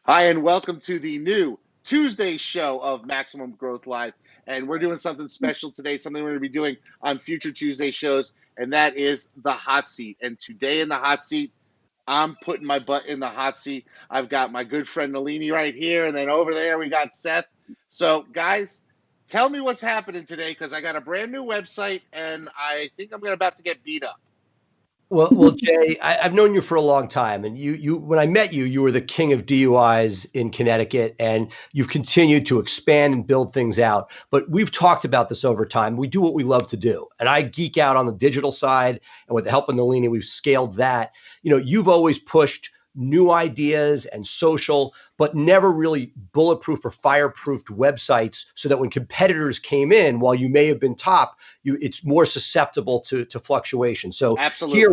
Hi, and welcome to the new Tuesday show of Maximum Growth Live. And we're doing something special today, something we're going to be doing on future Tuesday shows, and that is the hot seat. And today in the hot seat, I'm putting my butt in the hot seat. I've got my good friend Nalini right here, and then over there we got Seth. So, guys, tell me what's happening today because I got a brand new website, and I think I'm about to get beat up. Well, Jay, I've known you for a long time, and when I met you, you were the king of DUIs in Connecticut, and you've continued to expand and build things out. But we've talked about this over time. We do what we love to do, and I geek out on the digital side, and with the help of Nalini, we've scaled that. You've always pushed new ideas and social, but never really bulletproof or fireproofed websites so that when competitors came in, while you may have been top, it's more susceptible to fluctuation. So Absolutely. Here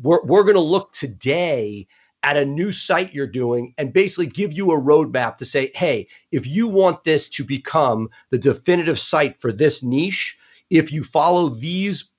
we're going to look today at a new site you're doing and basically give you a roadmap to say, hey, if you want this to become the definitive site for this niche, if you follow these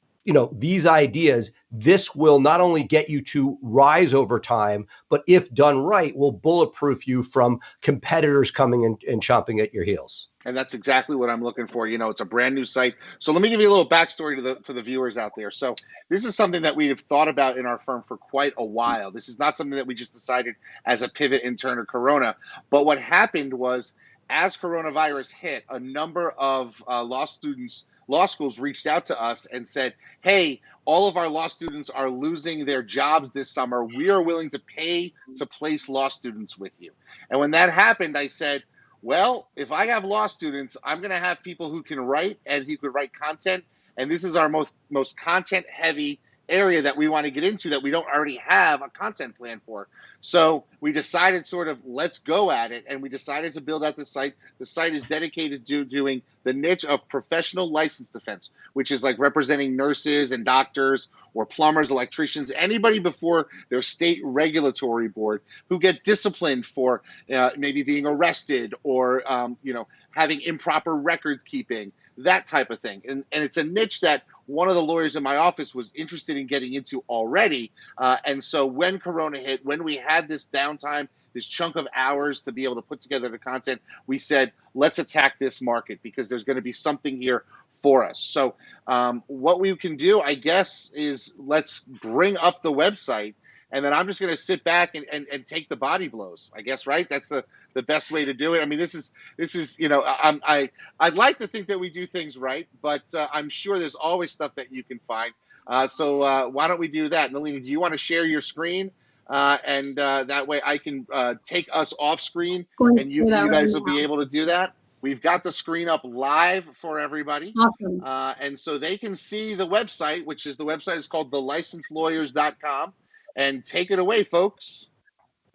ideas, this will not only get you to rise over time, but if done right, will bulletproof you from competitors coming and chomping at your heels. And that's exactly what I'm looking for. It's a brand new site. So let me give you a little backstory to the viewers out there. So this is something that we have thought about in our firm for quite a while. This is not something that we just decided as a pivot in turn of Corona. But what happened was, as coronavirus hit, a number of law schools reached out to us and said, hey, all of our law students are losing their jobs this summer. We are willing to pay to place law students with you. And when that happened, I said, well, if I have law students, I'm going to have people who can write and who could write content. And this is our most content heavy area that we want to get into that we don't already have a content plan for. So we decided let's go at it. And we decided to build out the site. The site is dedicated to doing the niche of professional license defense, which is like representing nurses and doctors or plumbers, electricians, anybody before their state regulatory board who get disciplined for maybe being arrested or, having improper record keeping, that type of thing. And it's a niche that one of the lawyers in my office was interested in getting into already. And so when Corona hit, when we had this downtime, this chunk of hours to be able to put together the content, we said, let's attack this market because there's going to be something here for us. So what we can do, I guess, is let's bring up the website, and then I'm just going to sit back and take the body blows, I guess, right? That's the best way to do it. I mean, this is I'd like to think that we do things right, but I'm sure there's always stuff that you can find. So why don't we do that? Nalini, do you want to share your screen? And that way I can take us off screen, and you guys will be able to do that. We've got the screen up live for everybody. Awesome. And so they can see the website, the website is called thelicensedlawyers.com. And take it away, folks.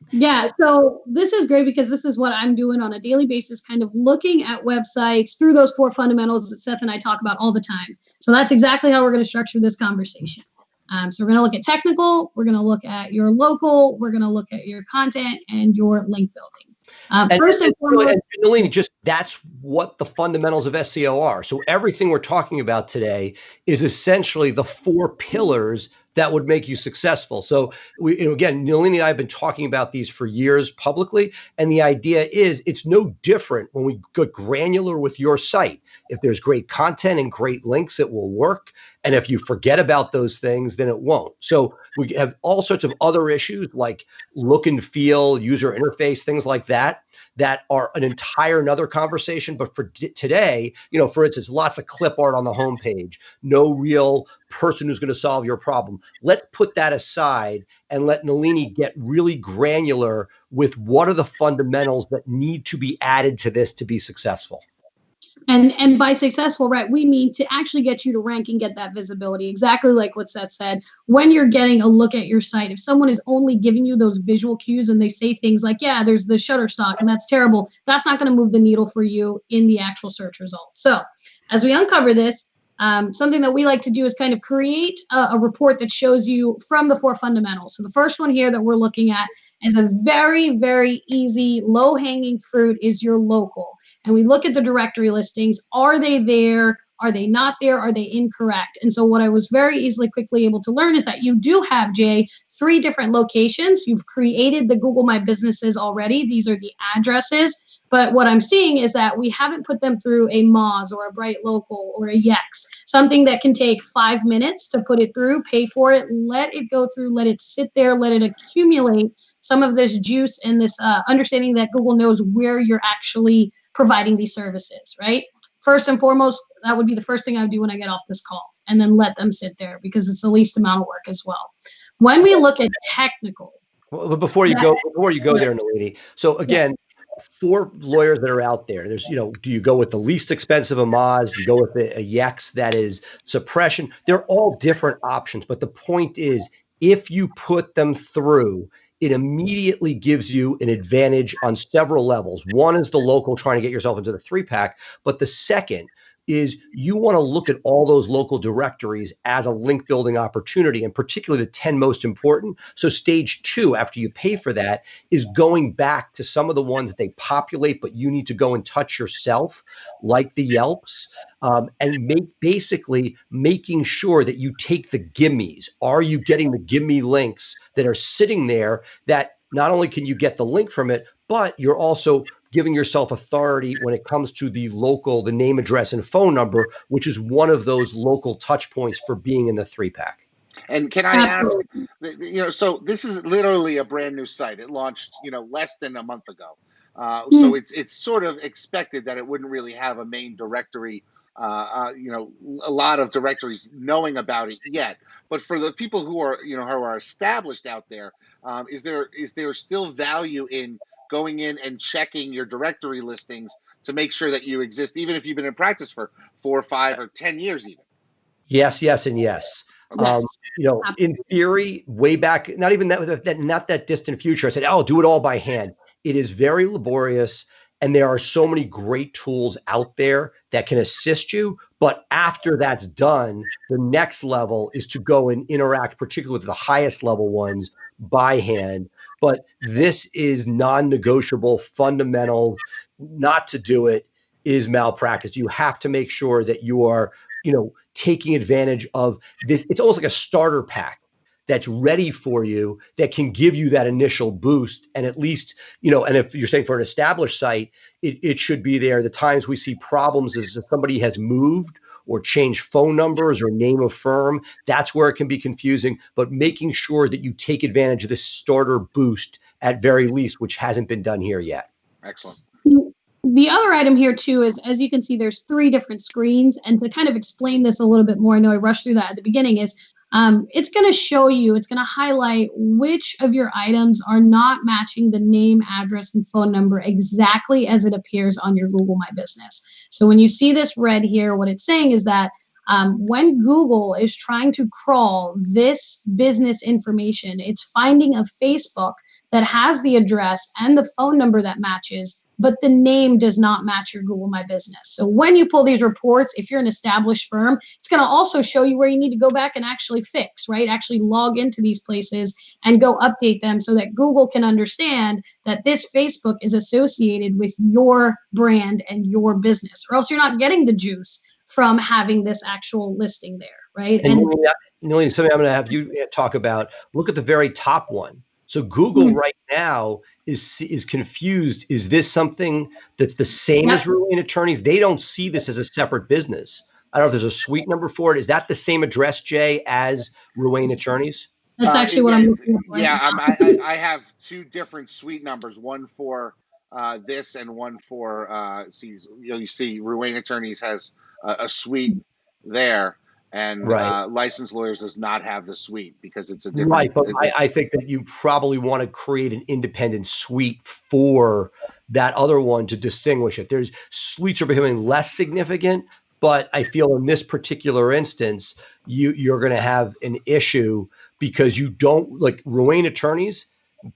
Yeah, so this is great because this is what I'm doing on a daily basis, kind of looking at websites through those 4 fundamentals that Seth and I talk about all the time. So that's exactly how we're going to structure this conversation. So we're going to look at technical, we're going to look at your local, we're going to look at your content and your link building. First and foremost, Nalini, that's what the fundamentals of SEO are. So everything we're talking about today is essentially the 4 pillars that would make you successful. So again, Nalini and I have been talking about these for years publicly. And the idea is it's no different when we get granular with your site. If there's great content and great links, it will work. And if you forget about those things, then it won't. So we have all sorts of other issues like look and feel, user interface, things like that are an entire another conversation. But for today, for instance, lots of clip art on the homepage, no real person who's going to solve your problem. Let's put that aside and let Nalini get really granular with what are the fundamentals that need to be added to this to be successful. And by successful, right, we mean to actually get you to rank and get that visibility. Exactly like what Seth said. When you're getting a look at your site, if someone is only giving you those visual cues and they say things like, yeah, there's the Shutterstock and that's terrible, that's not going to move the needle for you in the actual search result. So as we uncover this, something that we like to do is kind of create a report that shows you from the 4 fundamentals. So the first one here that we're looking at is a very, very easy, low-hanging fruit is your local. And we look at the directory listings. Are they there? Are they not there? Are they incorrect? And so what I was very quickly able to learn is that you do have, Jay, 3 different locations. You've created the Google My Businesses already. These are the addresses. But what I'm seeing is that we haven't put them through a Moz or a Bright Local or a Yext, something that can take 5 minutes to put it through, pay for it, let it go through, let it sit there, let it accumulate some of this juice and this understanding that Google knows where you're actually providing these services, right? First and foremost, that would be the first thing I would do when I get off this call, and then let them sit there because it's the least amount of work as well. When we look at technical. Well, before you go there, Nalini. So again, for lawyers that are out there, there's, do you go with the least expensive of Moz? Do you go with a Yext that is suppression? They're all different options. But the point is, if you put them through, it immediately gives you an advantage on several levels. One is the local, trying to get yourself into the 3-pack. But the second is you want to look at all those local directories as a link building opportunity, and particularly the 10 most important. So stage 2, after you pay for that, is going back to some of the ones that they populate, but you need to go and touch yourself, like the Yelps, and basically making sure that you take the gimmies. Are you getting the gimme links that are sitting there that not only can you get the link from it, but you're also giving yourself authority when it comes to the local, the name, address, and phone number, which is one of those local touch points for being in the 3-pack. And can I ask, so this is literally a brand new site. It launched, less than a month ago. So it's sort of expected that it wouldn't really have a main directory, a lot of directories knowing about it yet. But for the people who are established out there, is there still value in going in and checking your directory listings to make sure that you exist, even if you've been in practice for 4 or 5 or 10 years even? Yes, yes, and yes. In theory, way back, not that distant future, I said, do it all by hand. It is very laborious, and there are so many great tools out there that can assist you. But after that's done, the next level is to go and interact, particularly with the highest level ones, by hand. But this is non-negotiable, fundamental. Not to do it is malpractice. You have to make sure that you are, taking advantage of this. It's almost like a starter pack that's ready for you, that can give you that initial boost. And at least, and if you're saying for an established site, it should be there. The times we see problems is if somebody has moved or changed phone numbers or name of firm, that's where it can be confusing. But making sure that you take advantage of this starter boost at very least, which hasn't been done here yet. Excellent. The other item here too is, as you can see, there's 3 different screens. And to kind of explain this a little bit more, I know I rushed through that at the beginning, is it's going to show you, it's going to highlight which of your items are not matching the name, address, and phone number exactly as it appears on your Google My Business. So when you see this red here, what it's saying is that when Google is trying to crawl this business information, it's finding a Facebook that has the address and the phone number that matches, but the name does not match your Google My Business. So when you pull these reports, if you're an established firm, it's going to also show you where you need to go back and actually fix, right? Actually log into these places and go update them so that Google can understand that this Facebook is associated with your brand and your business, or else you're not getting the juice from having this actual listing there, right? And Nalini, something I'm going to have you talk about, look at the very top one. So Google right now is confused. Is this something that's the same as Ruane Attorneys? They don't see this as a separate business. I don't know if there's a suite number for it. Is that the same address, Jay, as Ruane Attorneys? That's actually what I'm looking for. Yeah, I have 2 different suite numbers, one for this and one for you see Ruane Attorneys has a suite there. And licensed lawyers does not have the suite because it's a different. Right, but I think that you probably want to create an independent suite for that other one to distinguish it. There's suites are becoming less significant, but I feel in this particular instance, you're going to have an issue because you don't, like Ruane Attorneys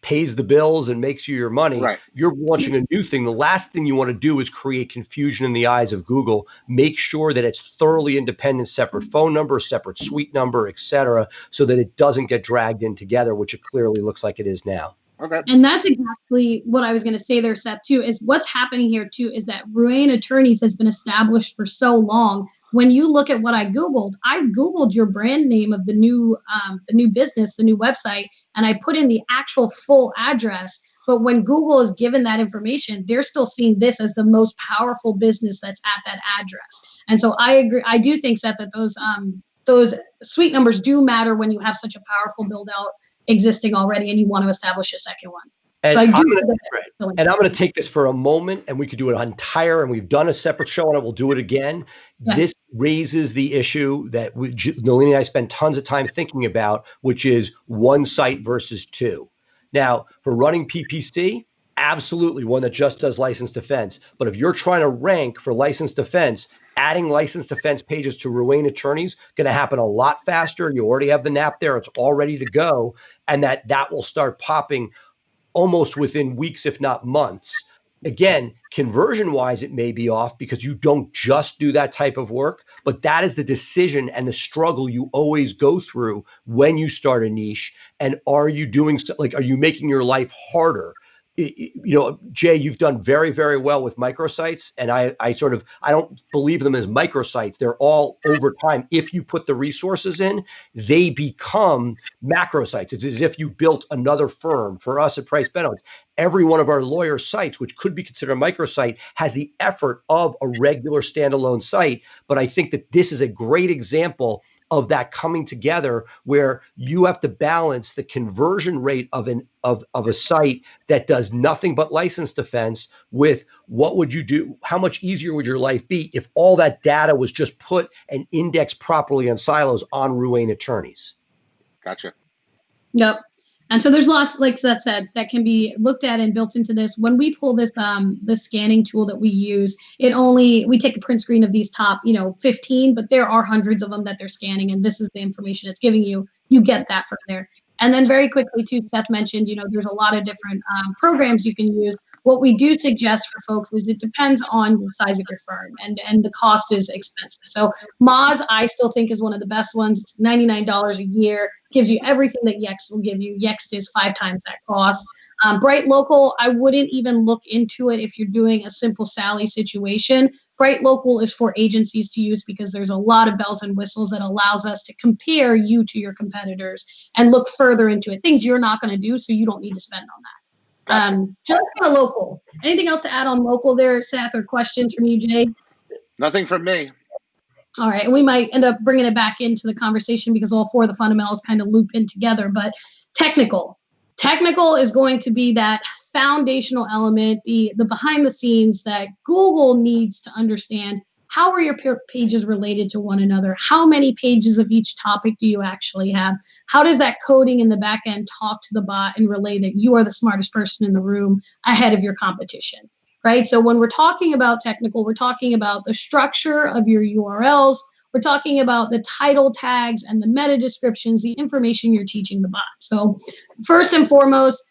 pays the bills and makes you your money. Right. You're launching a new thing. The last thing you want to do is create confusion in the eyes of Google. Make sure that it's thoroughly independent, separate phone number, separate suite number, et cetera, so that it doesn't get dragged in together, which it clearly looks like it is now. Okay. And that's exactly what I was going to say there, Seth, too, is what's happening here, too, is that Ruane Attorneys has been established for so long when you look at what I Googled your brand name of the new business, the new website, and I put in the actual full address. But when Google is given that information, they're still seeing this as the most powerful business that's at that address. And so I agree. I do think, Seth, that those suite numbers do matter when you have such a powerful build out existing already and you want to establish a second one. And so I do. I'm going to take this for a moment, and we could do it entire, and we've done a separate show on it. We'll do it again. Yeah. This raises the issue that Nalini and I spend tons of time thinking about, which is one site versus two. Now, for running PPC, absolutely one that just does licensed defense. But if you're trying to rank for licensed defense, adding licensed defense pages to Ruane attorneys going to happen a lot faster. You already have the NAP there. It's all ready to go. And that will start popping almost within weeks, if not months. Again, conversion-wise, it may be off because you don't just do that type of work, but that is the decision and the struggle you always go through when you start a niche. And are you doing are you making your life harder? Jay, you've done very, very well with microsites, and I don't believe them as microsites. They're all over time. If you put the resources in, they become macrosites. It's as if you built another firm. For us at Price Benowitz, every one of our lawyer sites, which could be considered a microsite, has the effort of a regular standalone site. But I think that this is a great example of that coming together, where you have to balance the conversion rate of a site that does nothing but license defense with what would you do? How much easier would your life be if all that data was just put and indexed properly on silos on Ruane attorneys? Gotcha. Yep. And so there's lots, like Seth said, that can be looked at and built into this. When we pull this the scanning tool that we use, we take a print screen of these top 15, but there are hundreds of them that they're scanning, and this is the information it's giving you. You get that from there. And then very quickly too, Seth mentioned, there's a lot of different programs you can use. What we do suggest for folks is it depends on the size of your firm, and the cost is expensive. So Moz, I still think, is one of the best ones. It's $99 a year, gives you everything that Yext will give you. Yext is 5 times that cost. Bright Local, I wouldn't even look into it if you're doing a simple Sally situation. Bright Local is for agencies to use because there's a lot of bells and whistles that allows us to compare you to your competitors and look further into it. Things you're not going to do, so you don't need to spend on that. Gotcha. Just for Local. Anything else to add on Local there, Seth, or questions from you, Jay? Nothing from me. All right, and we might end up bringing it back into the conversation because all 4 of the fundamentals kind of loop in together, but technical. Technical is going to be that foundational element, the behind the scenes that Google needs to understand. How are your pages related to one another? How many pages of each topic do you actually have? How does that coding in the back end talk to the bot and relay that you are the smartest person in the room ahead of your competition, right? So when we're talking about technical, we're talking about the structure of your URLs. We're talking about the title tags and the meta descriptions, the information you're teaching the bot. So first and foremost,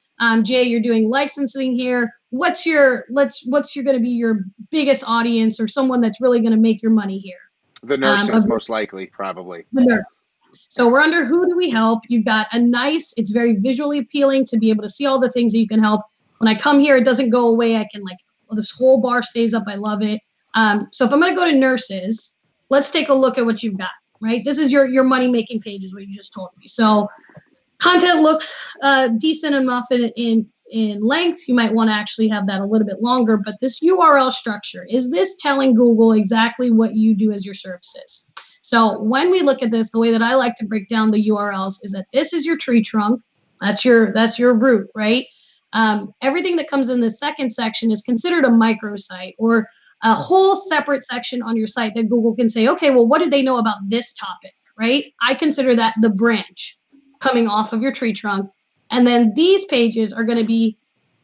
Jay, you're doing licensing here. What's going to be your biggest audience, or someone that's really going to make your money here? The nurses, most likely, probably. The nurses. So we're under who do we help? You've got it's very visually appealing to be able to see all the things that you can help. When I come here, it doesn't go away. I can this whole bar stays up. I love it. So if I'm going to go to nurses, let's take a look at what you've got, right? This is your money-making page is what you just told me. So content looks decent enough in length. You might want to actually have that a little bit longer, but this URL structure, is this telling Google exactly what you do as your services? So when we look at this, the way that I like to break down the URLs is that this is your tree trunk. That's your root, right? Everything that comes in the second section is considered a microsite, or a whole separate section on your site that Google can say, okay, well, what do they know about this topic, right? I consider that the branch coming off of your tree trunk. And then these pages are going to be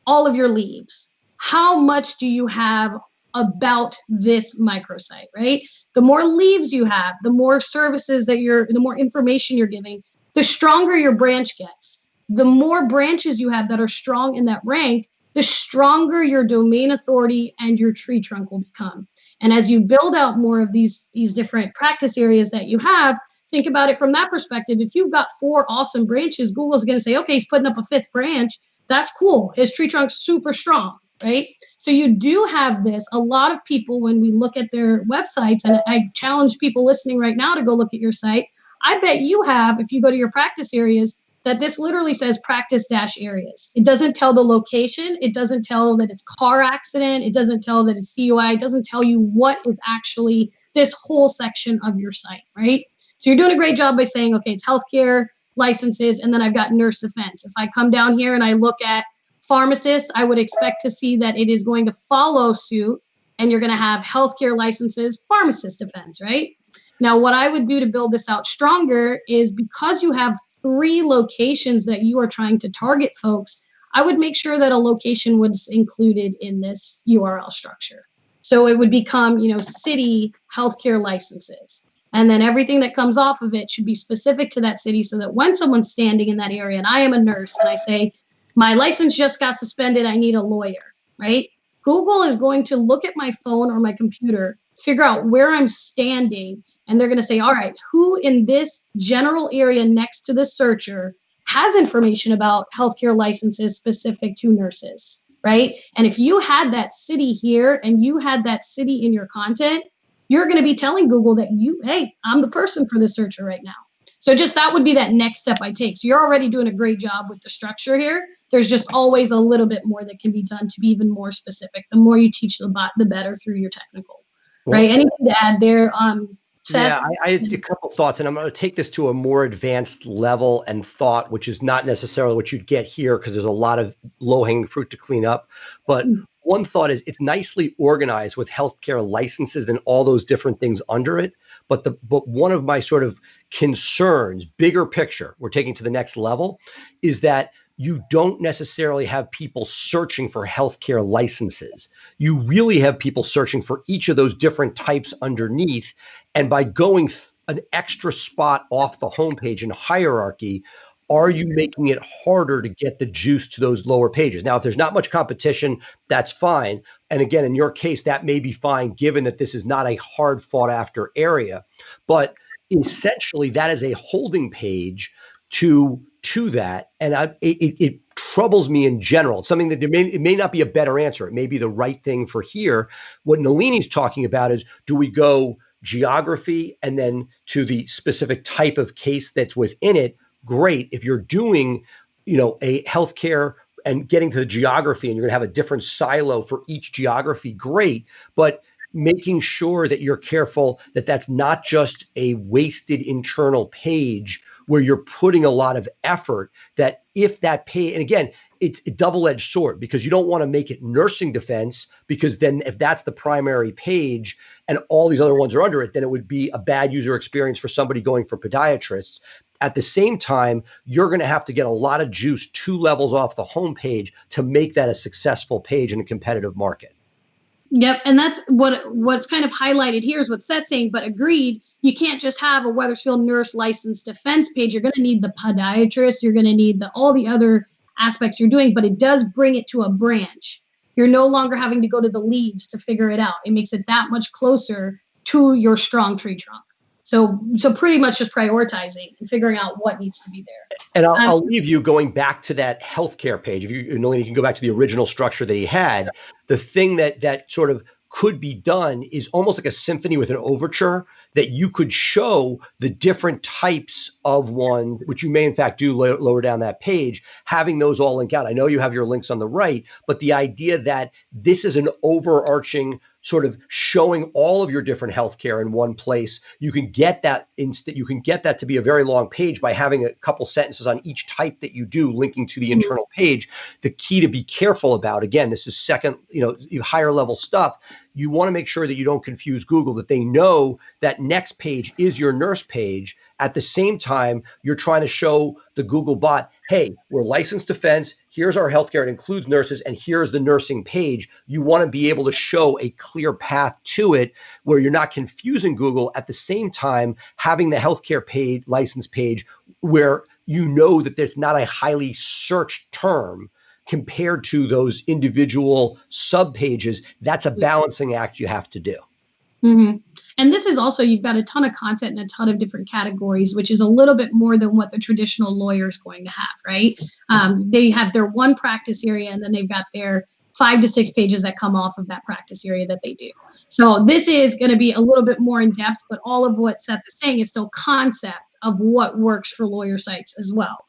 all of your leaves. How much do you have about this microsite, right? The more leaves you have, the more services the more information you're giving, the stronger your branch gets. The more branches you have that are strong in that rank, the stronger your domain authority and your tree trunk will become. And as you build out more of these different practice areas that you have, think about it from that perspective. If you've got 4 awesome branches, Google's going to say, okay, he's putting up a 5th branch. That's cool. His tree trunk's super strong. right? So you do have this. A lot of people, when we look at their websites, and I challenge people listening right now to go look at your site, I bet you have, if you go to your practice areas, that this literally says practice-areas. It doesn't tell the location. It doesn't tell that it's car accident. It doesn't tell that it's DUI. It doesn't tell you what is actually this whole section of your site, right? So you're doing a great job by saying, okay, it's healthcare licenses, and then I've got nurse defense. If I come down here and I look at pharmacist, I would expect to see that it is going to follow suit, and you're going to have healthcare licenses, pharmacist defense, right? Now, what I would do to build this out stronger is, because you have 3 locations that you are trying to target folks, I would make sure that a location was included in this URL structure. So it would become, city healthcare licenses. And then everything that comes off of it should be specific to that city, so that when someone's standing in that area and I am a nurse and I say, my license just got suspended, I need a lawyer, right? Google is going to look at my phone or my computer, figure out where I'm standing, and they're going to say, all right, who in this general area next to the searcher has information about healthcare licenses specific to nurses, right? And if you had that city here and you had that city in your content, you're going to be telling Google that hey, I'm the person for the searcher right now. So just that would be that next step I take. So you're already doing a great job with the structure here. There's just always a little bit more that can be done to be even more specific. The more you teach the bot, the better through your technical, right? Anything to add there? Seth? Yeah, I had a couple thoughts, and I'm going to take this to a more advanced level and thought, which is not necessarily what you'd get here, because there's a lot of low-hanging fruit to clean up. But one thought is, it's nicely organized with healthcare licenses and all those different things under it. But one of my sort of concerns, bigger picture, we're taking to the next level, is that you don't necessarily have people searching for healthcare licenses. You really have people searching for each of those different types underneath. And by going an extra spot off the homepage in hierarchy, are you making it harder to get the juice to those lower pages? Now, if there's not much competition, that's fine. And again, in your case, that may be fine, given that this is not a hard fought after area. But essentially, that is a holding page to that. And it troubles me in general. It's something that it may not be a better answer. It may be the right thing for here. What Nalini's talking about is, do we go geography and then to the specific type of case that's within it? Great. If you're doing, a healthcare and getting to the geography, and you're going to have a different silo for each geography, great. But making sure that you're careful that that's not just a wasted internal page where you're putting a lot of effort, that if that page, and again, it's a double-edged sword, because you don't want to make it nursing defense, because then if that's the primary page and all these other ones are under it, then it would be a bad user experience for somebody going for podiatrists. At the same time, you're going to have to get a lot of juice 2 levels off the homepage to make that a successful page in a competitive market. Yep, and that's what's kind of highlighted here is what Seth's saying, but agreed, you can't just have a Wethersfield nurse licensed defense page. You're going to need the podiatrist, you're going to need all the other aspects you're doing, but it does bring it to a branch. You're no longer having to go to the leaves to figure it out. It makes it that much closer to your strong tree trunk. So pretty much just prioritizing and figuring out what needs to be there. And I'll leave you going back to that healthcare page. If Nalini, can go back to the original structure that he had. The thing that sort of could be done is almost like a symphony with an overture, that you could show the different types of one, which you may in fact do lower down that page, having those all linked out. I know you have your links on the right, but the idea that this is an overarching sort of showing all of your different healthcare in one place, you can get that to be a very long page by having a couple sentences on each type that you do linking to the internal page. The key to be careful about, again, this is higher level stuff. You want to make sure that you don't confuse Google, that they know that next page is your nurse page. At the same time, you're trying to show the Google bot, hey, we're licensed defense. Here's our healthcare. It includes nurses. And here's the nursing page. You want to be able to show a clear path to it where you're not confusing Google. At the same time, having the healthcare page, license page, where you know that there's not a highly searched term compared to those individual sub pages. That's a balancing act you have to do. Mm-hmm. And this is also, you've got a ton of content and a ton of different categories, which is a little bit more than what the traditional lawyer is going to have, right? They have their one practice area, and then they've got their 5 to 6 pages that come off of that practice area that they do. So this is going to be a little bit more in depth, but all of what Seth is saying is still concept of what works for lawyer sites as well.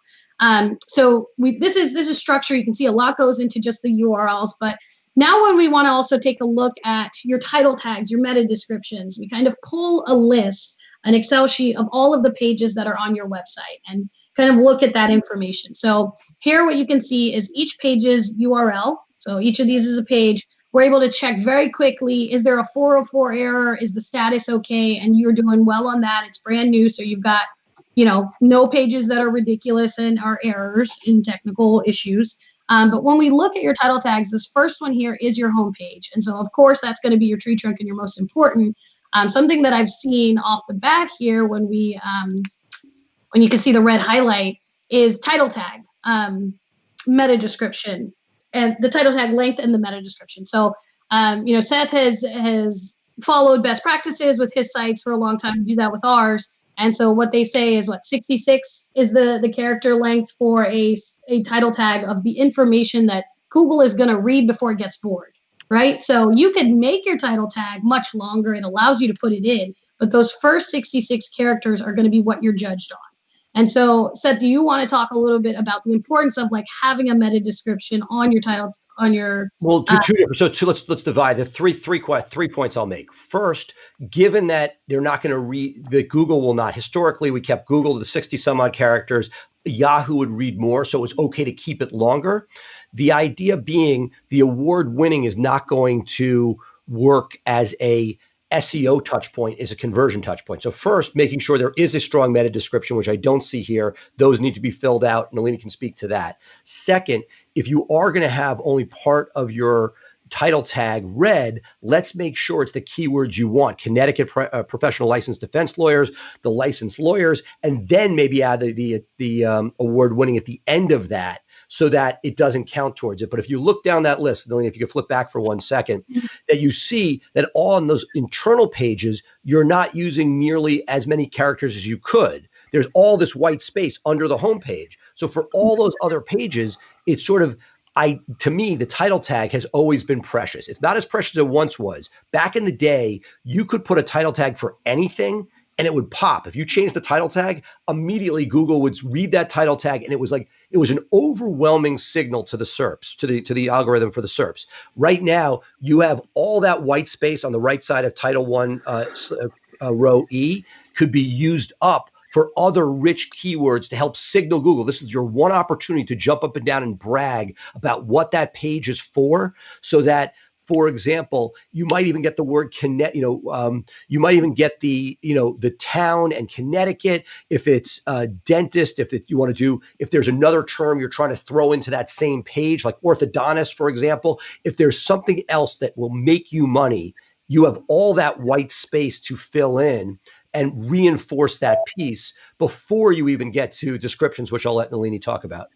So this is structure. You can see a lot goes into just the URLs, but now when we want to also take a look at your title tags, your meta descriptions, we kind of pull a list, an Excel sheet of all of the pages that are on your website and kind of look at that information. So here what you can see is each page's URL. So each of these is a page. We're able to check very quickly, is there a 404 error? Is the status okay? And you're doing well on that. It's brand new. So you've got, no pages that are ridiculous and are errors in technical issues. But when we look at your title tags, this first one here is your home page. And so, of course, that's going to be your tree trunk and your most important. Something that I've seen off the bat here when you can see the red highlight is title tag, meta description, and the title tag length and the meta description. So, Seth has followed best practices with his sites for a long time. We do that with ours. And so what they say is 66 is the character length for a title tag of the information that Google is going to read before it gets bored, right? So you can make your title tag much longer. It allows you to put it in, but those first 66 characters are going to be what you're judged on. And so, Seth, do you want to talk a little bit about the importance of having a meta description on your title, on your? Well, so let's divide the three points I'll make. First, given that they're not going to read, that Google will not. Historically, we kept Google to the 60 some odd characters. Yahoo would read more, so it was okay to keep it longer. The idea being the award winning is not going to work as a SEO touch point, is a conversion touch point. So first, making sure there is a strong meta description, which I don't see here. Those need to be filled out. Nalini can speak to that. Second, if you are going to have only part of your title tag read, let's make sure it's the keywords you want. Connecticut professional licensed defense lawyers, the licensed lawyers, and then maybe add the award winning at the end of that, so that it doesn't count towards it. But if you look down that list, Lillian, if you could flip back for 1 second, that you see that on those internal pages, you're not using nearly as many characters as you could. There's all this white space under the home page. So for all those other pages, it's sort of, to me, the title tag has always been precious. It's not as precious as it once was. Back in the day, you could put a title tag for anything and it would pop. If you changed the title tag, immediately Google would read that title tag, and it was an overwhelming signal to the SERPs, to the algorithm for the SERPs. Right now, you have all that white space on the right side of Title 1 row E could be used up for other rich keywords to help signal Google. This is your one opportunity to jump up and down and brag about what that page is for, so that, for example, you might even get the word connect, you might even get the town and Connecticut. If it's a dentist, if there's another term you're trying to throw into that same page, like orthodontist, for example, if there's something else that will make you money, you have all that white space to fill in and reinforce that piece before you even get to descriptions, which I'll let Nalini talk about.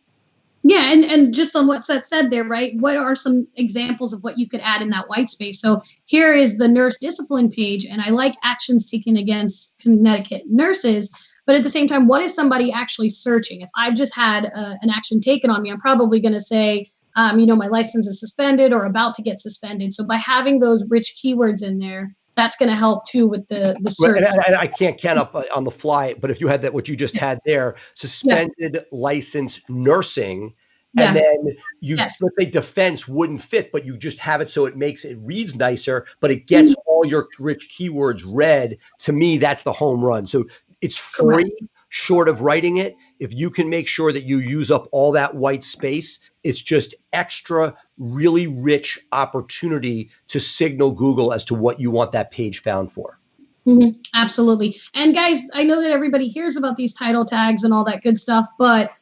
Yeah, and just on what Seth said there, right? What are some examples of what you could add in that white space? So here is the nurse discipline page, and I like actions taken against Connecticut nurses, but at the same time, what is somebody actually searching? If I've just had an action taken on me, I'm probably going to say, my license is suspended or about to get suspended. So by having those rich keywords in there, that's going to help too with the search. And I can't count up on the fly, but if you had that, what you just had there, suspended license nursing, and then let's say defense wouldn't fit, but you just have it so it reads nicer, but it gets all your rich keywords read. To me, that's the home run. So it's free, short of writing it. If you can make sure that you use up all that white space, it's just extra, really rich opportunity to signal Google as to what you want that page found for. Mm-hmm. Absolutely. And guys, I know that everybody hears about these title tags and all that good stuff, but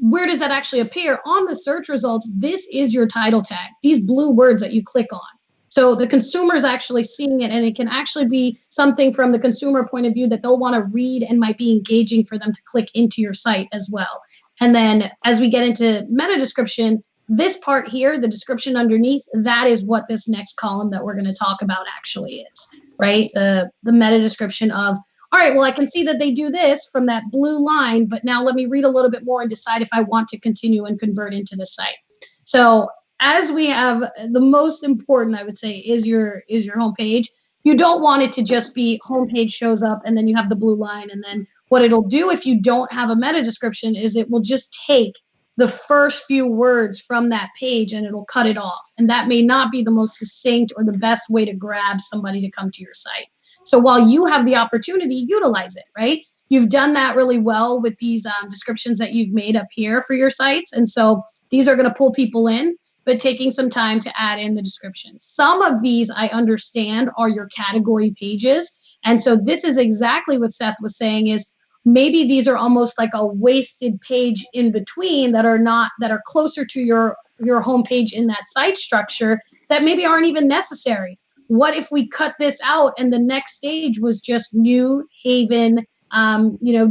where does that actually appear? On the search results, this is your title tag, these blue words that you click on. So the consumer is actually seeing it, and it can actually be something from the consumer point of view that they'll want to read and might be engaging for them to click into your site as well. And then as we get into meta description, this part here, the description underneath, that is what this next column that we're going to talk about actually is, right? The meta description of, all right, well, I can see that they do this from that blue line, but now let me read a little bit more and decide if I want to continue and convert into the site. So as we have, the most important, I would say, is your homepage. You don't want it to just be homepage shows up and then you have the blue line. And then what it'll do if you don't have a meta description is it will just take the first few words from that page and it'll cut it off. And that may not be the most succinct or the best way to grab somebody to come to your site. So while you have the opportunity, utilize it, right? You've done that really well with these descriptions that you've made up here for your sites. And so these are going to pull people in, but taking some time to add in the description. Some of these I understand are your category pages. And so this is exactly what Seth was saying is maybe these are almost like a wasted page in between that are closer to your homepage in that site structure that maybe aren't even necessary. What if we cut this out and the next stage was just New Haven,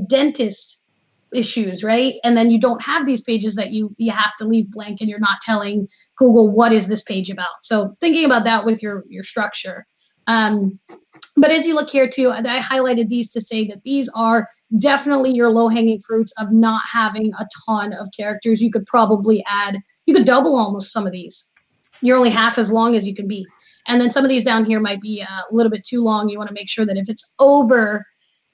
dentist issues, right? And then you don't have these pages that you have to leave blank and you're not telling Google what is this page about. So thinking about that with your structure. But as you look here too, I highlighted these to say that these are definitely your low-hanging fruits of not having a ton of characters. You could probably you could double almost some of these. You're only half as long as you can be. And then some of these down here might be a little bit too long. You want to make sure that if it's over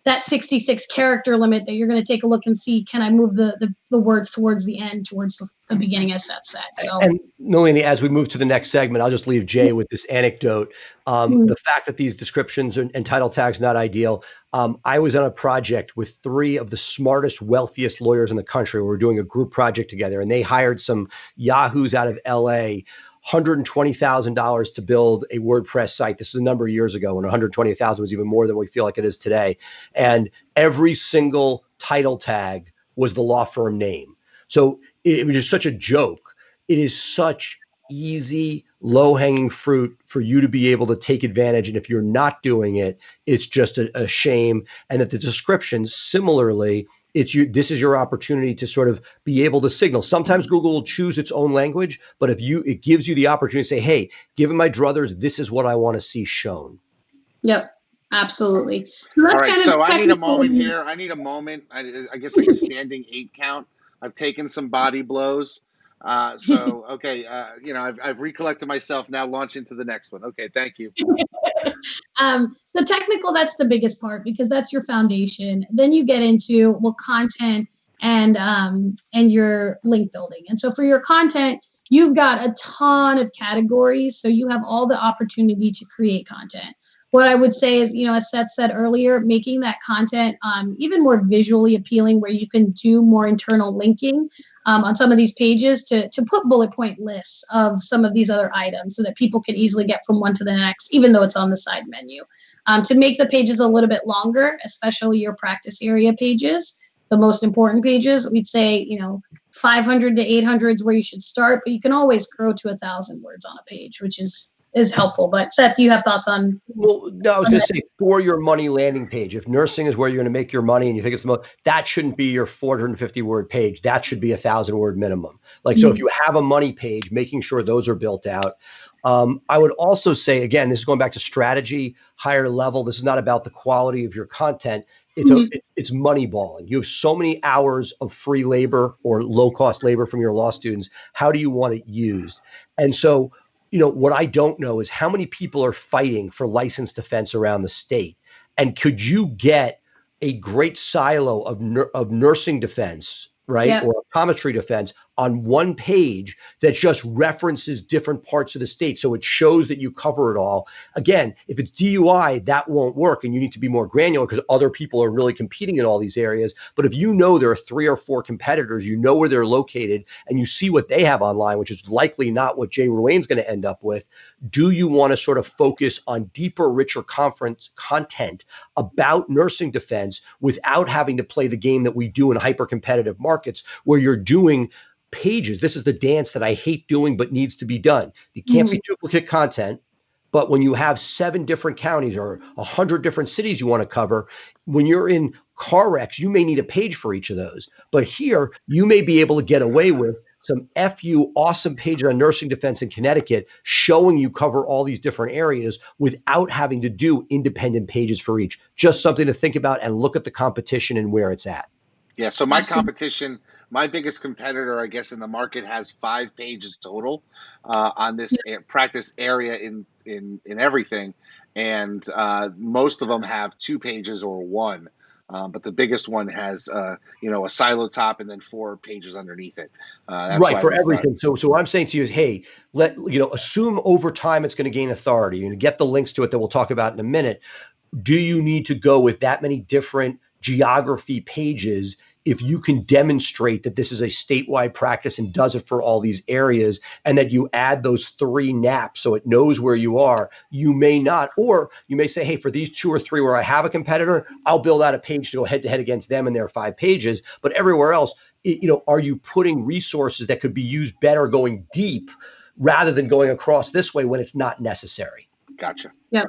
that 66 character limit that you're going to take a look and see, can I move the words towards the end, towards the beginning as Seth said. So, and Nalini, as we move to the next segment, I'll just leave Jay with this anecdote. The fact that these descriptions and title tags not ideal. I was on a project with 3 of the smartest, wealthiest lawyers in the country. We were doing a group project together, and they hired some yahoos out of LA, $120,000 to build a WordPress site. This is a number of years ago when 120,000 was even more than we feel like it is today. And every single title tag was the law firm name. So it was just such a joke. It is such easy, low-hanging fruit for you to be able to take advantage. And if you're not doing it, it's just a shame. And that the descriptions, similarly, this is your opportunity to sort of be able to signal. Sometimes Google will choose its own language, but it gives you the opportunity to say, hey, given my druthers, this is what I want to see shown. Yep, absolutely. So that's all right, kind so of I need a moment here. I need a moment. I guess like a standing 8 count. I've taken some body blows. Okay, I've recollected myself. Now launch into the next one. Okay, thank you. So technical, that's the biggest part because that's your foundation. Then you get into content and your link building. And so for your content, you've got a ton of categories, so you have all the opportunity to create content. What I would say is, as Seth said earlier, making that content even more visually appealing where you can do more internal linking on some of these pages to put bullet point lists of some of these other items so that people can easily get from one to the next, even though it's on the side menu. To make the pages a little bit longer, especially your practice area pages, the most important pages, we'd say, 500 to 800 is where you should start, but you can always grow to 1,000 words on a page, which is helpful. But Seth, do you have thoughts on? Well, no, I was going to say for your money landing page, if nursing is where you're going to make your money and you think it's the most, that shouldn't be your 450 word page. That should be 1,000 word minimum. So if you have a money page, making sure those are built out. I would also say, again, this is going back to strategy, higher level. This is not about the quality of your content. It's money balling. You have so many hours of free labor or low cost labor from your law students. How do you want it used? And so, what I don't know is how many people are fighting for licensed defense around the state. And could you get a great silo of nursing defense, right? Yep. Or optometry defense on one page that just references different parts of the state. So it shows that you cover it all. Again, if it's DUI, that won't work. And you need to be more granular because other people are really competing in all these areas. But if you know there are 3 or 4 competitors, you know where they're located and you see what they have online, which is likely not what Jay Ruane's going to end up with. Do you want to sort of focus on deeper, richer content about nursing defense without having to play the game that we do in hyper competitive markets where you're doing pages? This is the dance that I hate doing, but needs to be done. It can't be duplicate content. But when you have 7 different counties or 100 different cities you want to cover, when you're in car wrecks, you may need a page for each of those. But here, you may be able to get away with some FU awesome page on nursing defense in Connecticut showing you cover all these different areas without having to do independent pages for each. Just something to think about and look at the competition and where it's at. Yeah, so my competition My biggest competitor, I guess, in the market has 5 pages total on this practice area in everything, and most of them have 2 pages or one. But the biggest one has, a silo top and then 4 pages underneath it. That's Right, why for we thought, everything. So what I'm saying to you is, hey, assume over time it's going to gain authority and get the links to it that we'll talk about in a minute. Do you need to go with that many different geography pages if you can demonstrate that this is a statewide practice and does it for all these areas, and that you add those 3 naps so it knows where you are? You may not, or you may say, hey, for these 2 or 3 where I have a competitor, I'll build out a page to go head to head against them in their 5 pages. But everywhere else, are you putting resources that could be used better going deep rather than going across this way when it's not necessary? gotcha. Yep.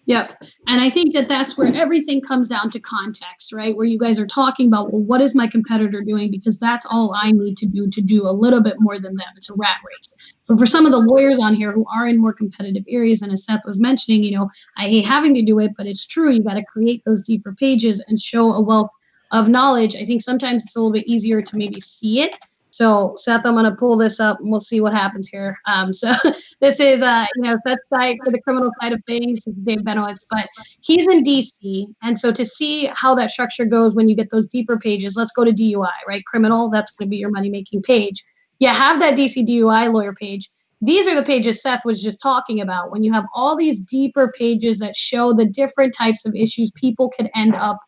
Yep. And I think that that's where everything comes down to context, right? Where you guys are talking about, well, what is my competitor doing? Because that's all I need to do a little bit more than them. It's a rat race. But for some of the lawyers on here who are in more competitive areas, and as Seth was mentioning, I hate having to do it, but it's true. You got to create those deeper pages and show a wealth of knowledge. I think sometimes it's a little bit easier to maybe see it. So Seth, I'm going to pull this up and we'll see what happens here. So this is, Seth's site for the criminal side of things, Dave Benowitz, but he's in DC. And so to see how that structure goes when you get those deeper pages, let's go to DUI, right? Criminal, that's going to be your money-making page. You have that DC DUI lawyer page. These are the pages Seth was just talking about. When you have all these deeper pages that show the different types of issues people could end up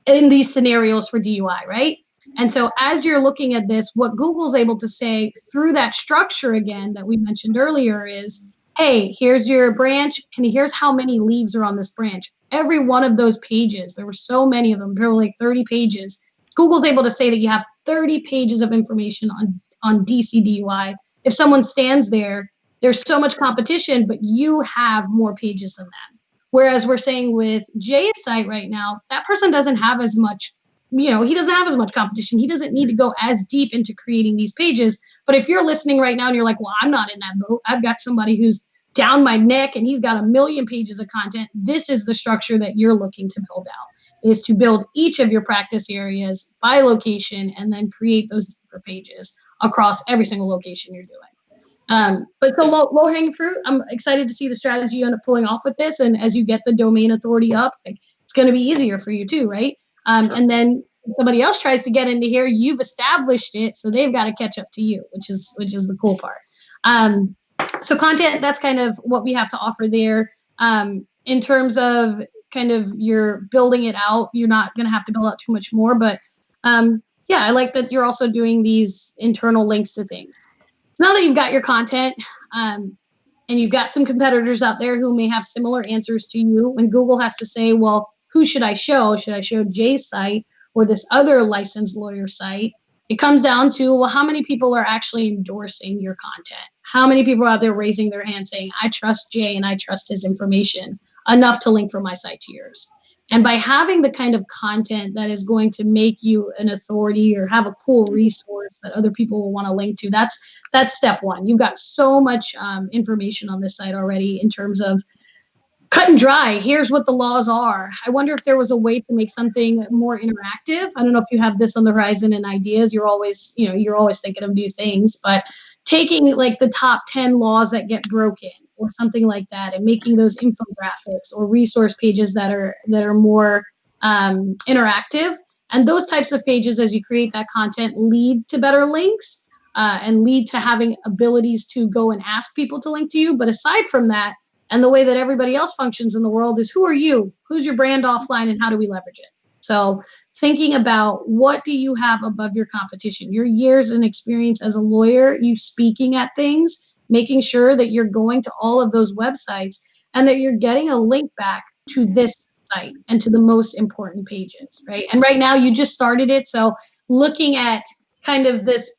in these scenarios for DUI, right? And so as you're looking at this, what Google's able to say through that structure again that we mentioned earlier is, hey, here's your branch, and here's how many leaves are on this branch. Every one of those pages, there were so many of them, there were like 30 pages. Google's able to say that you have 30 pages of information on DC DUI. If someone stands there, there's so much competition, but you have more pages than them. Whereas we're saying with Jay's site right now, that person doesn't have as much, he doesn't have as much competition. He doesn't need to go as deep into creating these pages. But if you're listening right now and you're like, well, I'm not in that boat. I've got somebody who's down my neck and he's got 1 million pages of content. This is the structure that you're looking to build out, is to build each of your practice areas by location and then create those deeper pages across every single location you're doing. But the low-hanging fruit, I'm excited to see the strategy you end up pulling off with this. And as you get the domain authority up, it's going to be easier for you too, right? And then somebody else tries to get into here, you've established it, so they've got to catch up to you, which is the cool part. So content, that's kind of what we have to offer there. In terms of kind of you're building it out, you're not going to have to build out too much more. But I like that you're also doing these internal links to things. So now that you've got your content and you've got some competitors out there who may have similar answers to you, when Google has to say, well, who should I show? Should I show Jay's site or this other licensed lawyer site? It comes down to, well, how many people are actually endorsing your content? How many people are out there raising their hand saying, I trust Jay and I trust his information enough to link from my site to yours? And by having the kind of content that is going to make you an authority or have a cool resource that other people will want to link to, that's step one. You've got so much information on this site already in terms of cut and dry. Here's what the laws are. I wonder if there was a way to make something more interactive. I don't know if you have this on the horizon and ideas. You're always thinking of new things, but taking like the top 10 laws that get broken or something like that and making those infographics or resource pages that are more interactive. And those types of pages, as you create that content, lead to better links and lead to having abilities to go and ask people to link to you. But aside from that, and the way that everybody else functions in the world is, who are you? Who's your brand offline and how do we leverage it? So thinking about what do you have above your competition, your years and experience as a lawyer, you speaking at things, making sure that you're going to all of those websites and that you're getting a link back to this site and to the most important pages, right? And right now you just started it. So looking at kind of this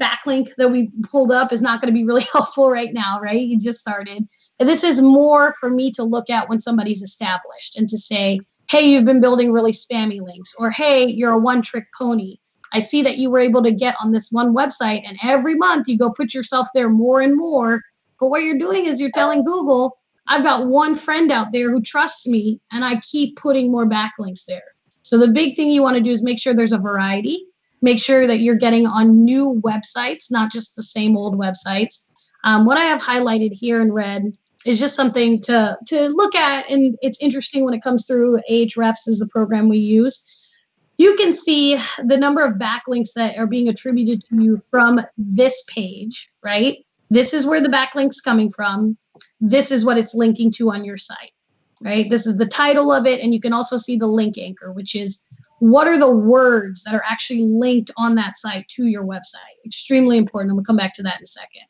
backlink that we pulled up is not going to be really helpful right now, right? You just started. And this is more for me to look at when somebody's established and to say, hey, you've been building really spammy links, or hey, you're a one-trick pony. I see that you were able to get on this one website and every month you go put yourself there more and more. But what you're doing is you're telling Google, I've got one friend out there who trusts me and I keep putting more backlinks there. So the big thing you want to do is make sure there's a variety. Make sure that you're getting on new websites, not just the same old websites. What I have highlighted here in red is just something to look at, and it's interesting when it comes through. Ahrefs is the program we use. You can see the number of backlinks that are being attributed to you from this page, right? This is where the backlink's coming from. This is what it's linking to on your site, right? This is the title of it, and you can also see the link anchor, which is what are the words that are actually linked on that site to your website. Extremely important, and we'll come back to that in a second.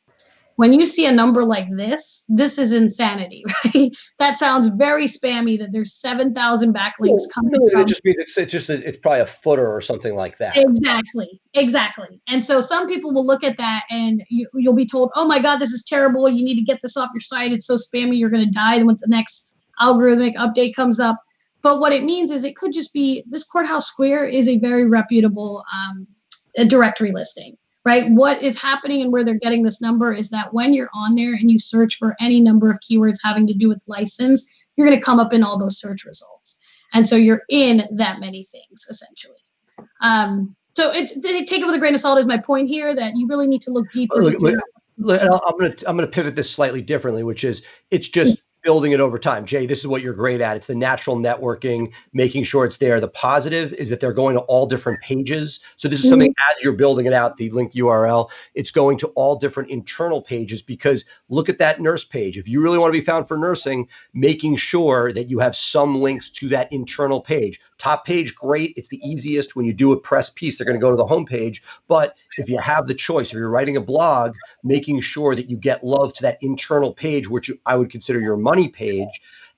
When you see a number like this is insanity, right? That sounds very spammy, that there's 7,000 backlinks coming from. It just means it's probably a footer or something like that. Exactly. And so some people will look at that and you'll be told, oh my God, this is terrible. You need to get this off your site. It's so spammy. You're going to die when the next algorithmic update comes up. But what it means is it could just be this Courthouse Square is a very reputable directory listing. Right? What is happening and where they're getting this number is that when you're on there and you search for any number of keywords having to do with license, you're going to come up in all those search results. And so you're in that many things, essentially. So take it with a grain of salt is my point here, that you really need to look deeper. I'm going to pivot this slightly differently, which is it's just building it over time. Jay, this is what you're great at. It's the natural networking, making sure it's there. The positive is that they're going to all different pages. So this is something as you're building it out, the link URL, it's going to all different internal pages, because look at that nurse page. If you really want to be found for nursing, making sure that you have some links to that internal page. Top page, great. It's the easiest. When you do a press piece, they're going to go to the home page. But if you have the choice, if you're writing a blog, making sure that you get love to that internal page, which I would consider your money page,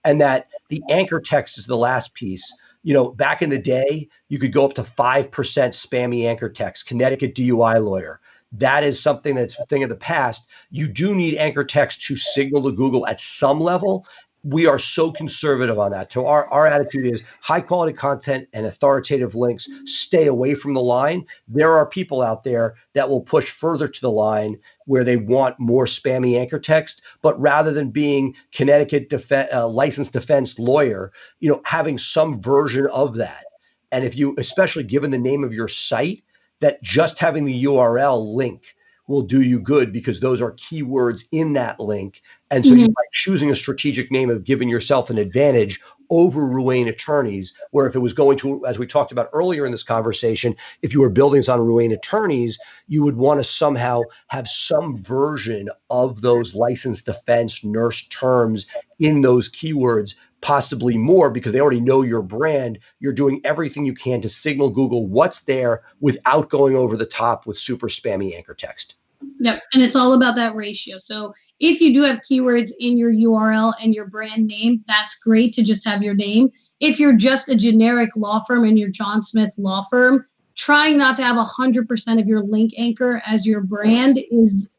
and that the anchor text is the last piece. You know, back in the day, you could go up to 5% spammy anchor text, Connecticut DUI lawyer. That is something that's a thing of the past. You do need anchor text to signal to Google at some level. We are so conservative on that. So our attitude is high quality content and authoritative links. Stay away from the line. There are people out there that will push further to the line where they want more spammy anchor text, but rather than being Connecticut licensed defense lawyer, you know, having some version of that. And if you, especially given the name of your site, that just having the URL link will do you good, because those are keywords in that link. And so you by choosing a strategic name of giving yourself an advantage over Ruane Attorneys, where if it was going to, as we talked about earlier in this conversation, if you were building this on Ruane Attorneys, you would want to somehow have some version of those licensed defense nurse terms in those keywords, possibly more, because they already know your brand. You're doing everything you can to signal Google what's there without going over the top with super spammy anchor text. Yep. And it's all about that ratio. So if you do have keywords in your URL and your brand name, that's great to just have your name. If you're just a generic law firm and you're John Smith Law Firm, trying not to have 100% of your link anchor as your brand is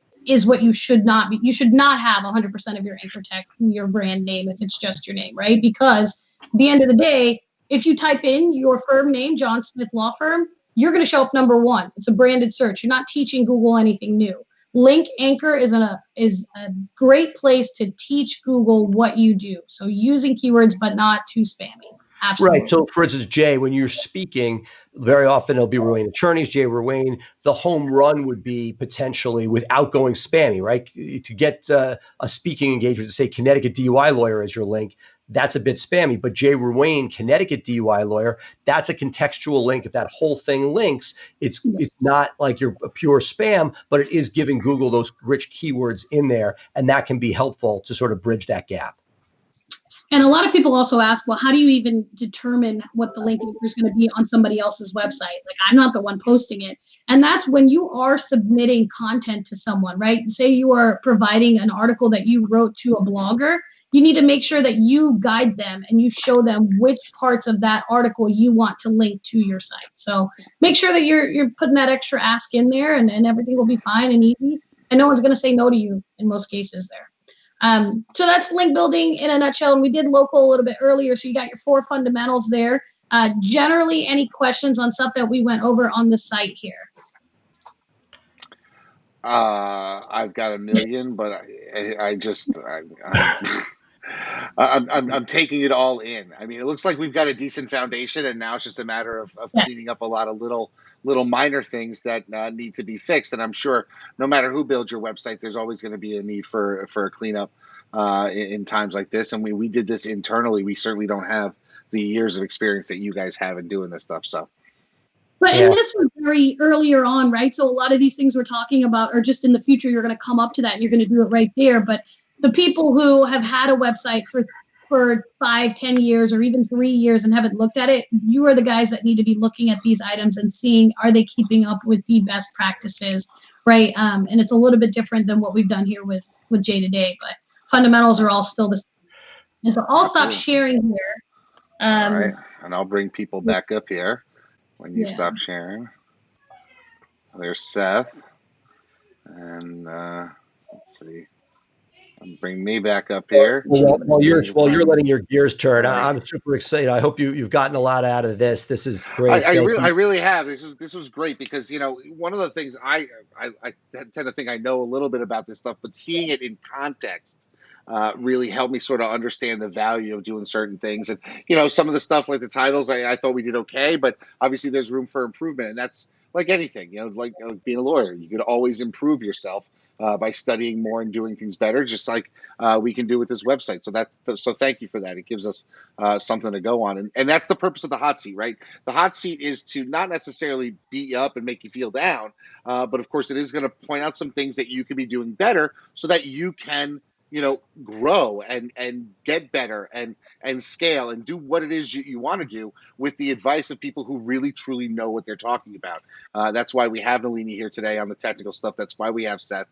what you should not be. You should not have 100% of your anchor text, your brand name, if it's just your name, right? Because at the end of the day, if you type in your firm name, John Smith Law Firm, you're going to show up number one. It's a branded search. You're not teaching Google anything new. Link anchor is a great place to teach Google what you do. So using keywords, but not too spammy. Absolutely. Right. So for instance, Jay, when you're speaking, very often it'll be Ruane Attorneys, Jay Ruane. The home run would be potentially without going spammy, right? To get a speaking engagement to say Connecticut DUI lawyer as your link, that's a bit spammy. But Jay Ruane, Connecticut DUI lawyer, that's a contextual link. If that whole thing links, it's not like you're a pure spam, but it is giving Google those rich keywords in there, and that can be helpful to sort of bridge that gap. And a lot of people also ask, well, how do you even determine what the link anchor is going to be on somebody else's website? Like, I'm not the one posting it. And that's when you are submitting content to someone, right? Say you are providing an article that you wrote to a blogger. You need to make sure that you guide them and you show them which parts of that article you want to link to your site. So make sure that you're putting that extra ask in there, and everything will be fine and easy. And no one's going to say no to you in most cases there. So that's link building in a nutshell. And we did local a little bit earlier. So you got your 4 fundamentals there. Generally, any questions on stuff that we went over on the site here? I've got a million, but I'm taking it all in. I mean, it looks like we've got a decent foundation, and now it's just a matter of cleaning up a lot of little little minor things that need to be fixed. And I'm sure no matter who builds your website, there's always going to be a need for a cleanup in times like this. And we did this internally. We certainly don't have the years of experience that you guys have in doing this stuff. So. But and this was very earlier on, right? So a lot of these things we're talking about are just in the future. You're going to come up to that and you're going to do it right there. But the people who have had a website for 5, 10 years or even 3 years and haven't looked at it, you are the guys that need to be looking at these items and seeing, are they keeping up with the best practices, right? And it's a little bit different than what we've done here with Jay today, but fundamentals are all still the same. And so I'll stop sharing here. All right, and I'll bring people back up here when you stop sharing. There's Seth, and let's see. Bring me back up here. While you're letting your gears turn, I'm super excited. I hope you've gotten a lot out of this. This is great. I really have. This was great because one of the things I tend to think I know a little bit about this stuff, but seeing it in context really helped me sort of understand the value of doing certain things. And some of the stuff like the titles, I thought we did okay, but obviously there's room for improvement, and that's like anything. Like being a lawyer, you could always improve yourself by studying more and doing things better, just like we can do with this website. So thank you for that. It gives us something to go on. And that's the purpose of the hot seat, right? The hot seat is to not necessarily beat you up and make you feel down, but of course it is going to point out some things that you can be doing better so that you can grow and get better and scale and do what it is you want to do with the advice of people who really truly know what they're talking about. That's why we have Nalini here today on the technical stuff. That's why we have Seth,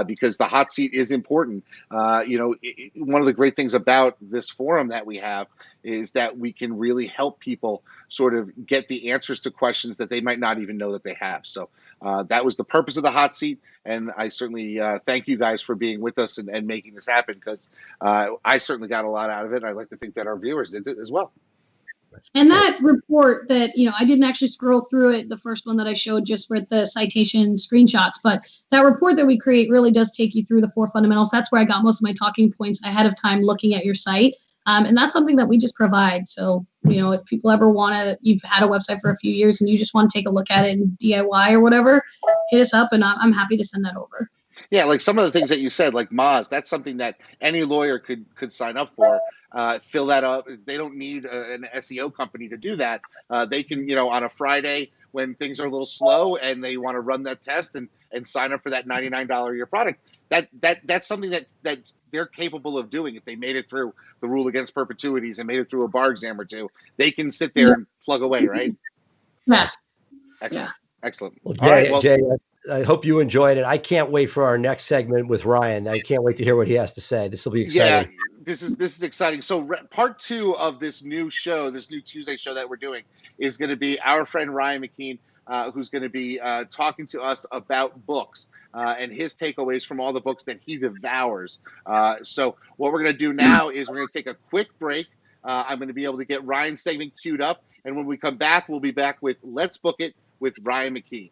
because the hot seat is important. One of the great things about this forum that we have is that we can really help people sort of get the answers to questions that they might not even know that they have. So that was the purpose of the hot seat. And I certainly thank you guys for being with us and making this happen, because I certainly got a lot out of it. I'd like to think that our viewers did as well. And that report that, I didn't actually scroll through it, the first one that I showed just with the citation screenshots, but that report that we create really does take you through the 4 fundamentals. That's where I got most of my talking points ahead of time looking at your site. And that's something that we just provide. So, if people ever you've had a website for a few years and you just want to take a look at it in DIY or whatever, hit us up and I'm happy to send that over. Yeah, like some of the things that you said, like Moz, that's something that any lawyer could sign up for. Fill that up. They don't need an SEO company to do that. They can, on a Friday when things are a little slow and they want to run that test and sign up for that $99 a year product. That's something that they're capable of doing. If they made it through the rule against perpetuities and made it through a bar exam or two, they can sit there and plug away, right? Yeah. Excellent. Well, Jay, all right, well, Jay, I hope you enjoyed it. I can't wait for our next segment with Ryan. I can't wait to hear what he has to say. This will be exciting. Yeah, this is exciting. So part 2 of this new show, this new Tuesday show that we're doing, is going to be our friend Ryan McKeen, who's going to be talking to us about books and his takeaways from all the books that he devours. So what we're going to do now is we're going to take a quick break. I'm going to be able to get Ryan's segment queued up. And when we come back, we'll be back with Let's Book It with Ryan McKeen.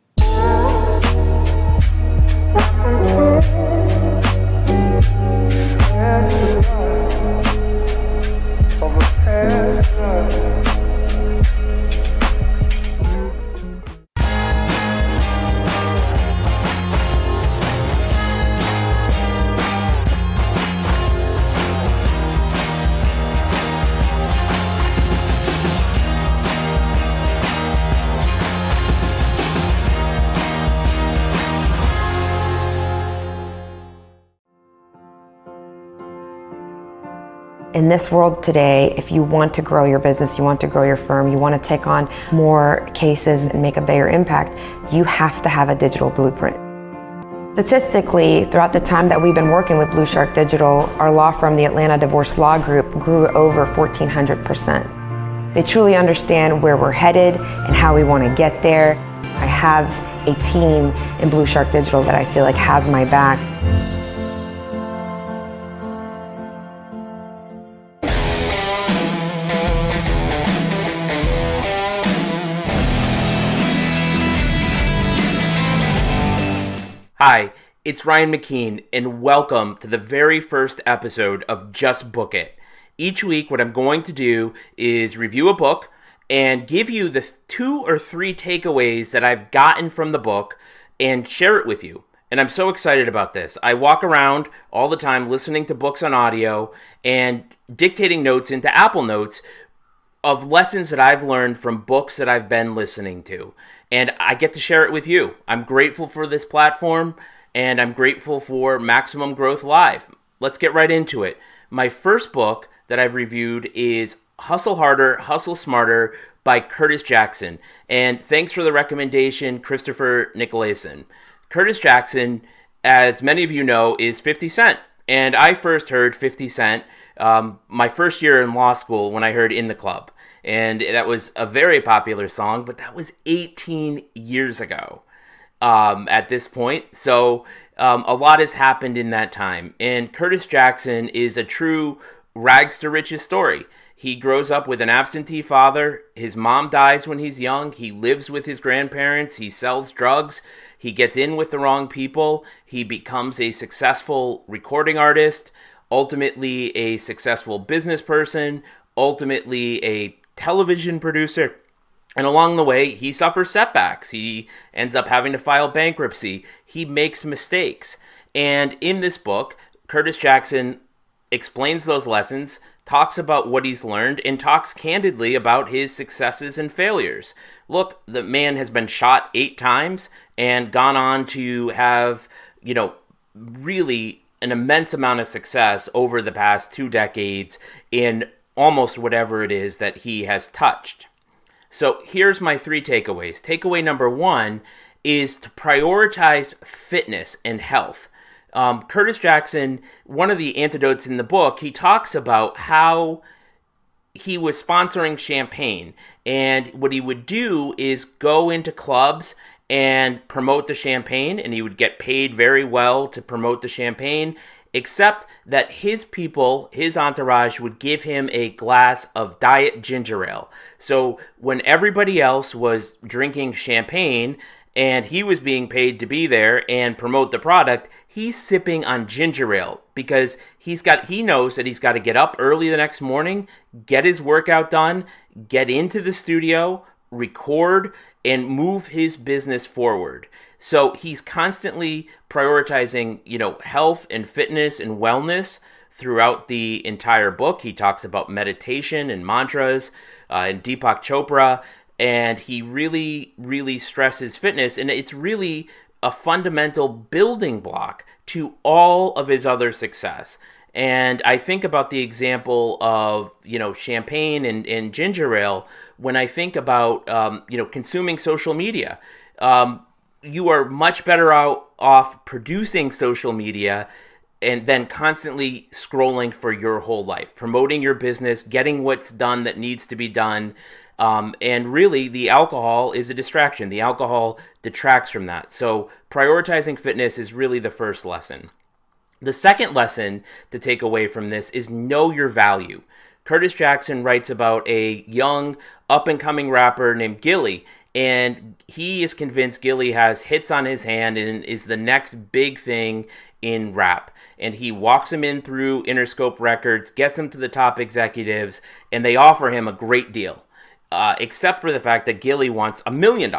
In this world today, if you want to grow your business, you want to grow your firm, you want to take on more cases and make a bigger impact, you have to have a digital blueprint. Statistically, throughout the time that we've been working with Blue Shark Digital, our law firm, the Atlanta Divorce Law Group, grew over 1,400%. They truly understand where we're headed and how we want to get there. I have a team in Blue Shark Digital that I feel like has my back. Hi, it's Ryan McKeen, and welcome to the very first episode of Just Book It. Each week, what I'm going to do is review a book and give you the 2 or 3 takeaways that I've gotten from the book and share it with you. And I'm so excited about this. I walk around all the time listening to books on audio and dictating notes into Apple Notes of lessons that I've learned from books that I've been listening to. And I get to share it with you. I'm grateful for this platform, and I'm grateful for Maximum Growth Live. Let's get right into it. My first book that I've reviewed is Hustle Harder, Hustle Smarter by Curtis Jackson. And thanks for the recommendation, Christopher Nicolason. Curtis Jackson, as many of you know, is 50 Cent. And I first heard 50 Cent my first year in law school when I heard In the Club. And that was a very popular song, but that was 18 years ago at this point. So a lot has happened in that time. And Curtis Jackson is a true rags to riches story. He grows up with an absentee father. His mom dies when he's young. He lives with his grandparents. He sells drugs. He gets in with the wrong people. He becomes a successful recording artist, ultimately a successful business person, ultimately a television producer. And along the way, he suffers setbacks. He ends up having to file bankruptcy. He makes mistakes. And in this book, Curtis Jackson explains those lessons, talks about what he's learned, and talks candidly about his successes and failures. Look, the man has been shot 8 times and gone on to have, really an immense amount of success over the past 2 decades in almost whatever it is that he has touched. So here's my 3 takeaways. Takeaway number 1 is to prioritize fitness and health. Curtis Jackson, one of the antidotes in the book, he talks about how he was sponsoring champagne. And what he would do is go into clubs and promote the champagne, and he would get paid very well to promote the champagne, except that his people, his entourage, would give him a glass of diet ginger ale. So when everybody else was drinking champagne and he was being paid to be there and promote the product, he's sipping on ginger ale because he knows that he's got to get up early the next morning, get his workout done, get into the studio, record, and move his business forward. So he's constantly prioritizing, health and fitness and wellness throughout the entire book. He talks about meditation and mantras and Deepak Chopra, and he really, really stresses fitness, and it's really a fundamental building block to all of his other success. And I think about the example of, champagne and ginger ale when I think about, consuming social media. You are much better off producing social media and then constantly scrolling for your whole life, promoting your business, getting what's done that needs to be done. And really, the alcohol is a distraction. The alcohol detracts from that. So prioritizing fitness is really the first lesson. The second lesson to take away from this is know your value. Curtis Jackson writes about a young, up-and-coming rapper named Gilly, and he is convinced Gilly has hits on his hand and is the next big thing in rap. And he walks him in through Interscope Records, gets him to the top executives, and they offer him a great deal, except for the fact that Gilly wants $1 million.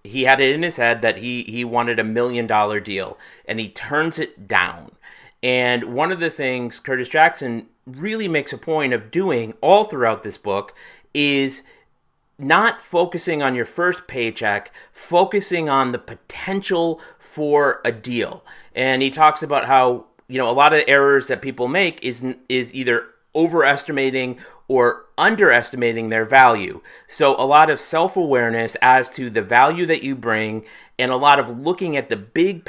He had it in his head that he wanted $1 million deal, and he turns it down. And one of the things Curtis Jackson really makes a point of doing all throughout this book is not focusing on your first paycheck, focusing on the potential for a deal. And he talks about how, a lot of errors that people make is either overestimating or underestimating their value. So a lot of self-awareness as to the value that you bring, and a lot of looking at the big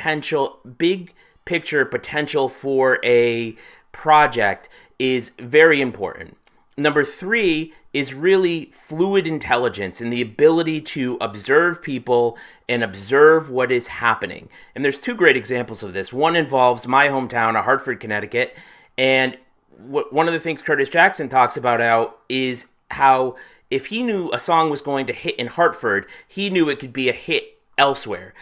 picture potential for a project is very important. Number 3 is really fluid intelligence and the ability to observe people and observe what is happening. And there's 2 great examples of this. One involves my hometown of Hartford, Connecticut, and one of the things Curtis Jackson talks about is how if he knew a song was going to hit in Hartford, he knew it could be a hit elsewhere.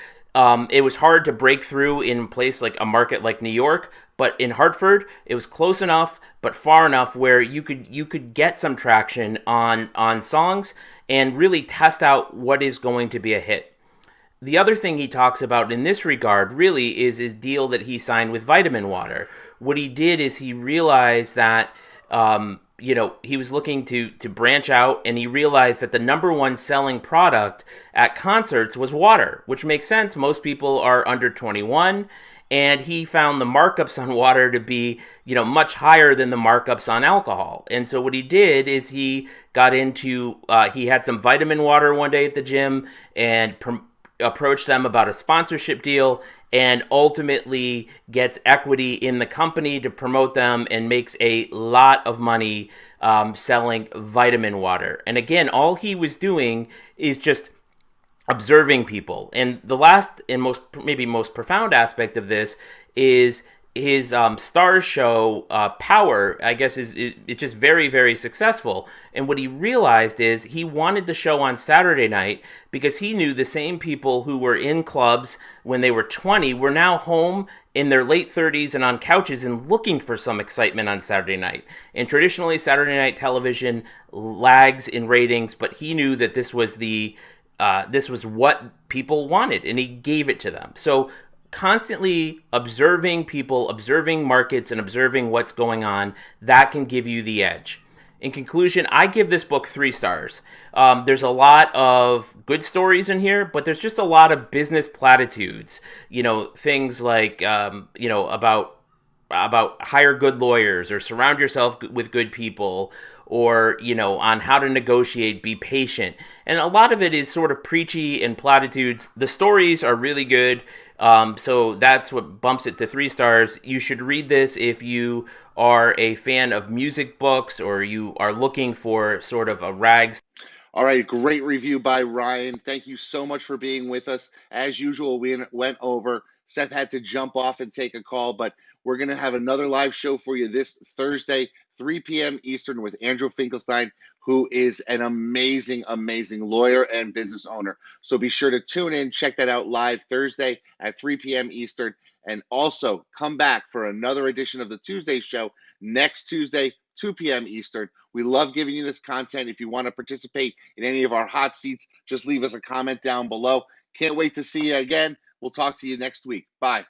It was hard to break through in a place like a market like New York, but in Hartford, it was close enough, but far enough where you could get some traction on songs and really test out what is going to be a hit. The other thing he talks about in this regard really is his deal that he signed with Vitamin Water. What he did is he realized that he was looking to branch out, and he realized that the number one selling product at concerts was water, which makes sense. Most people are under 21, and he found the markups on water to be, much higher than the markups on alcohol. And so what he did is he got into, he had some vitamin water one day at the gym and approached them about a sponsorship deal, and ultimately gets equity in the company to promote them and makes a lot of money selling vitamin water. And again, all he was doing is just observing people. And the last and most profound aspect of this is his Stars show, Power, I guess, is just very, very successful. And what he realized is he wanted the show on Saturday night because he knew the same people who were in clubs when they were 20 were now home in their late 30s and on couches and looking for some excitement on Saturday night. And traditionally, Saturday night television lags in ratings, but he knew that this was what people wanted, and he gave it to them. So constantly observing people, observing markets, and observing what's going on, that can give you the edge. In conclusion, I give this book 3 stars. There's a lot of good stories in here, but there's just a lot of business platitudes. Things like, about hire good lawyers, or surround yourself with good people, or, on how to negotiate, be patient. And a lot of it is sort of preachy and platitudes. The stories are really good. So that's what bumps it to 3 stars. You should read this if you are a fan of music books, or you are looking for sort of a rags. All right, great review by Ryan. Thank you so much for being with us. As usual, we went over. Seth had to jump off and take a call, but we're going to have another live show for you this Thursday, 3 p.m. Eastern, with Andrew Finkelstein, who is an amazing, amazing lawyer and business owner. So be sure to tune in, check that out live Thursday at 3 p.m. Eastern. And also come back for another edition of the Tuesday show next Tuesday, 2 p.m. Eastern. We love giving you this content. If you want to participate in any of our hot seats, just leave us a comment down below. Can't wait to see you again. We'll talk to you next week. Bye.